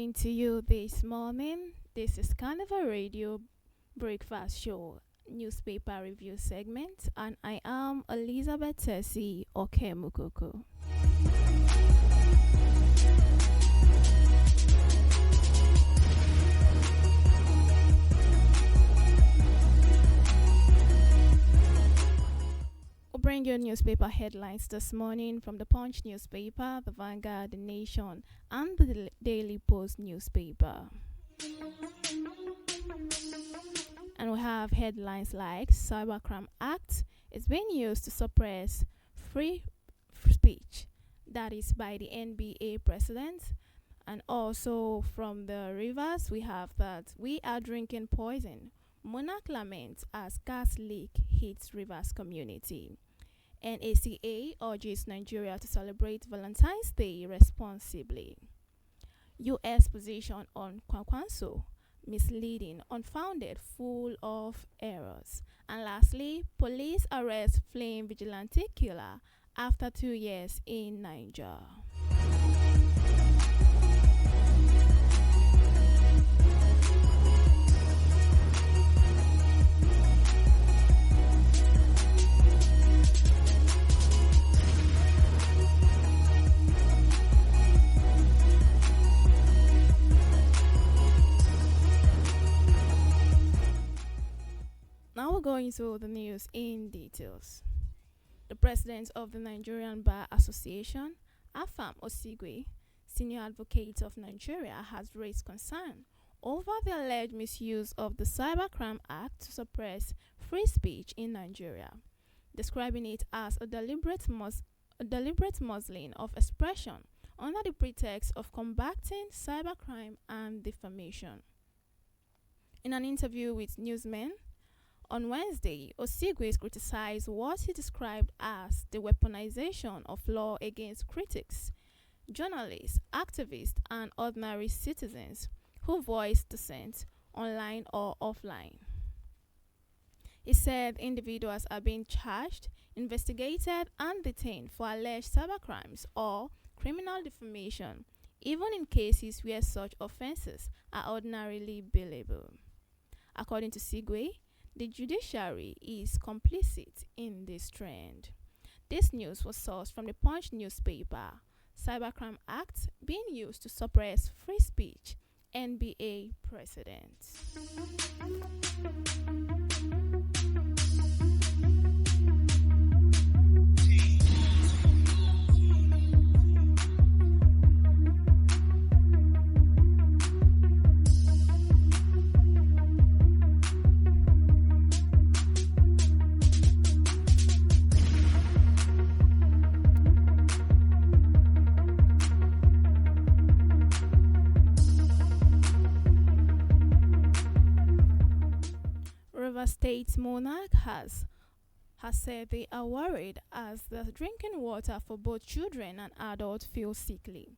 bringing to you this morning. This is Carnival Radio Breakfast Show newspaper review segment, and I am Elizabeth Tessie Okemukoko. We'll bring you newspaper headlines this morning from the Punch newspaper, the Vanguard, the Nation, and the Daily Post newspaper. And we have headlines like Cybercrime Act is being used to suppress free speech. That is by the NBA president. And also from the Rivers, we have that we are drinking poison. Monarch laments as gas leak hits Rivers community. NACA urges Nigeria to celebrate Valentine's Day responsibly. U.S. position on Kwankwanso, misleading, unfounded, full of errors. And lastly, police arrest flame vigilante killer after 2 years in Niger. Now we're going to the news in details. The president of the Nigerian Bar Association, Afam Osigwe, senior advocate of Nigeria, has raised concern over the alleged misuse of the Cybercrime Act to suppress free speech in Nigeria, describing it as a deliberate muzzling of expression under the pretext of combating cybercrime and defamation. In an interview with Newsmen, on Wednesday, Osigwe criticized what he described as the weaponization of law against critics, journalists, activists, and ordinary citizens who voice dissent online or offline. He said individuals are being charged, investigated, and detained for alleged cybercrimes or criminal defamation, even in cases where such offenses are ordinarily bailable. According to Sigwe, the judiciary is complicit in this trend. This news was sourced from the Punch newspaper. Cybercrime Act being used to suppress free speech. NBA president. Oyo State monarch has said they are worried as the drinking water for both children and adults feels sickly.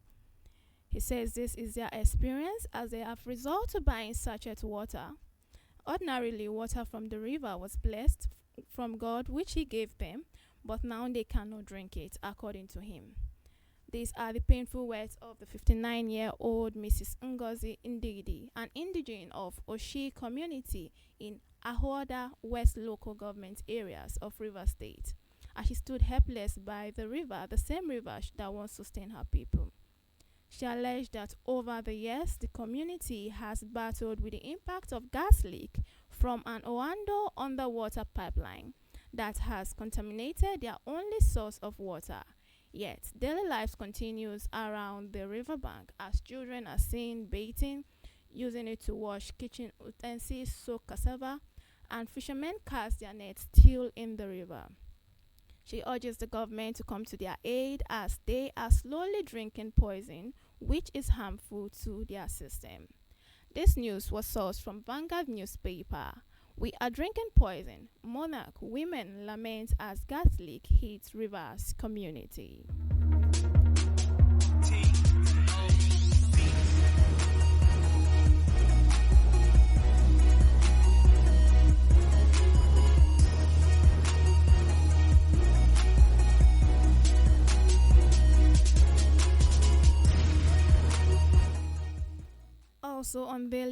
He says this is their experience as they have resorted to buying sachet water. Ordinarily, water from the river was blessed from God, which he gave them, but now they cannot drink it, according to him. These are the painful words of the 59-year-old Mrs. Ngozi Ndidi, an indigene of Oshi community in Ahoda West local government areas of Rivers State, as she stood helpless by the river, the same river that once sustained her people. She alleged that over the years, the community has battled with the impact of gas leak from an Oando underwater pipeline that has contaminated their only source of water. Yet, daily life continues around the riverbank as children are seen bathing, using it to wash kitchen utensils, soak cassava, and fishermen cast their nets still in the river. She urges the government to come to their aid as they are slowly drinking poison, which is harmful to their system. This news was sourced from Vanguard newspaper. We are drinking poison. Monarch women lament as gas leak hits Rivers community.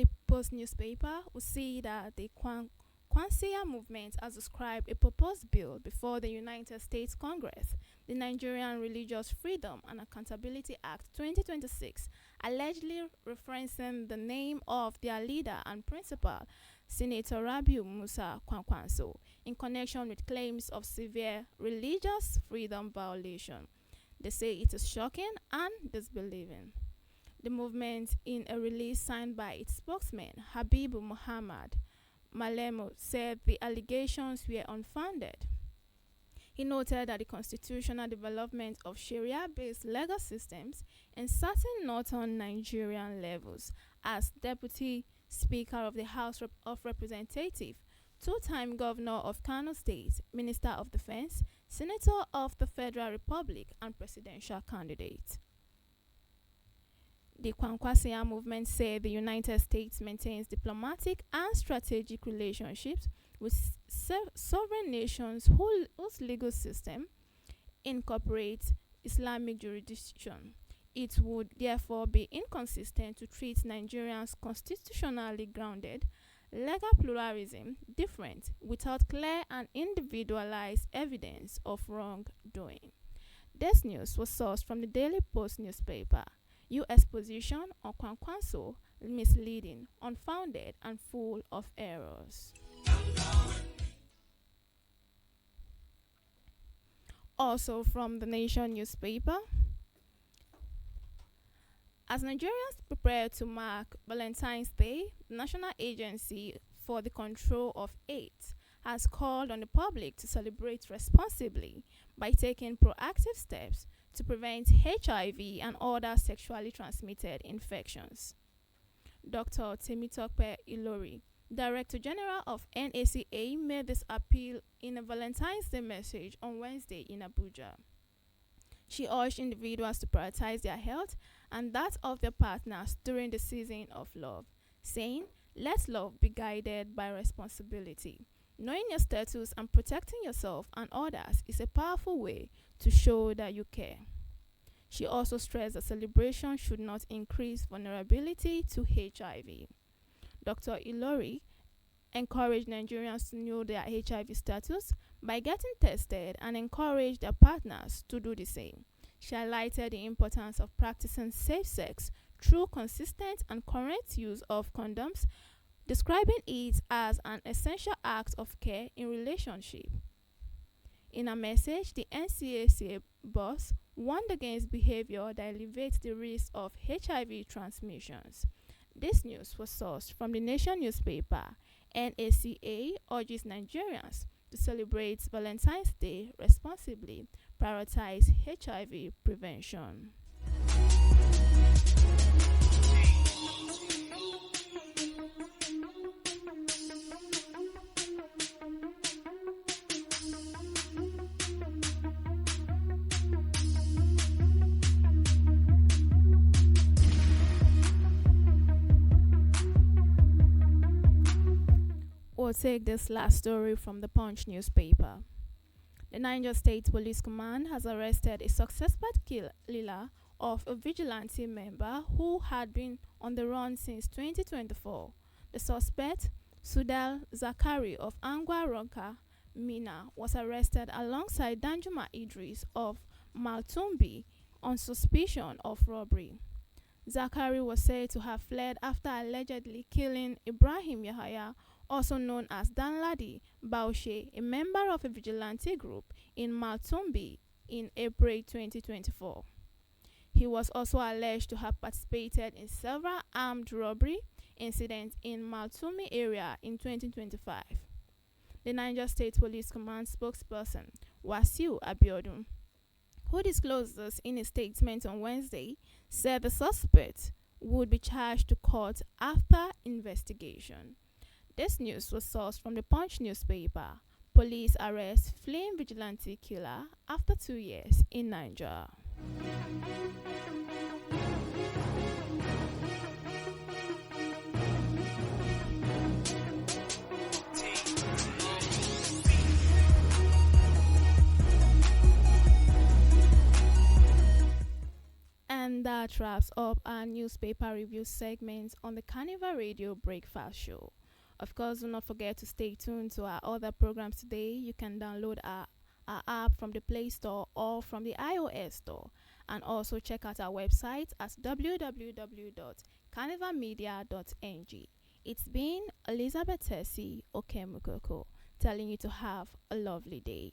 Daily Post newspaper, we see that the Kwanzaa movement has described a proposed bill before the United States Congress, the Nigerian Religious Freedom and Accountability Act 2026, allegedly referencing the name of their leader and principal, Senator Rabiu Musa Kwankwanso, in connection with claims of severe religious freedom violation. They say it is shocking and disbelieving. The movement, in a release signed by its spokesman, Habibu Muhammad Malemo, said the allegations were unfounded. He noted that the constitutional development of Sharia-based legal systems in certain northern Nigerian levels, as Deputy Speaker of the House of Representatives, two-time Governor of Kano State, Minister of Defense, Senator of the Federal Republic, and presidential candidate. The Kwankwasiya movement said the United States maintains diplomatic and strategic relationships with sovereign nations whose legal system incorporates Islamic jurisdiction. It would therefore be inconsistent to treat Nigerians' constitutionally grounded legal pluralism different without clear and individualized evidence of wrongdoing. This news was sourced from the Daily Post newspaper. U.S. position on Kwankwanso misleading, unfounded, and full of errors. Also from the Nation newspaper, as Nigerians prepare to mark Valentine's Day, the National Agency for the Control of AIDS has called on the public to celebrate responsibly by taking proactive steps to prevent HIV and other sexually transmitted infections. Dr. Temitope Ilori, Director General of NACA, made this appeal in a Valentine's Day message on Wednesday in Abuja. She urged individuals to prioritize their health and that of their partners during the season of love, saying, "Let love be guided by responsibility. Knowing your status and protecting yourself and others is a powerful way to show that you care." She also stressed that celebration should not increase vulnerability to HIV. Dr. Ilori encouraged Nigerians to know their HIV status by getting tested and encouraged their partners to do the same. She highlighted the importance of practicing safe sex through consistent and correct use of condoms, describing it as an essential act of care in relationship. In a message, the NCACA boss warned against behavior that elevates the risk of HIV transmissions. This news was sourced from the Nation newspaper. NACA urges Nigerians to celebrate Valentine's Day responsibly, prioritize HIV prevention. We'll take this last story from the Punch newspaper. The Niger State Police Command has arrested a suspect killer of a vigilante member who had been on the run since 2024. The suspect, Sudal Zakari of Angwa Ronka, Mina, was arrested alongside Danjuma Idris of Maltumbi on suspicion of robbery. Zakari was said to have fled after allegedly killing Ibrahim Yahaya, also known as Danladi Baushe, a member of a vigilante group in Maltumbi, in April 2024. He was also alleged to have participated in several armed robbery incidents in Maltumi area in 2025. The Niger State Police Command spokesperson, Wasiu Abiodun, who disclosed this in a statement on Wednesday, said the suspect would be charged to court after investigation. This news was sourced from the Punch newspaper. Police arrest fleeing vigilante killer after 2 years in Niger. And that wraps up our newspaper review segment on the Carnival Radio Breakfast Show. Of course, do not forget to stay tuned to our other programs today. You can download our app from the Play Store or from the iOS Store. And also check out our website at www.carnivalmedia.ng. It's been Elizabeth Tessie Okemukoko telling you to have a lovely day.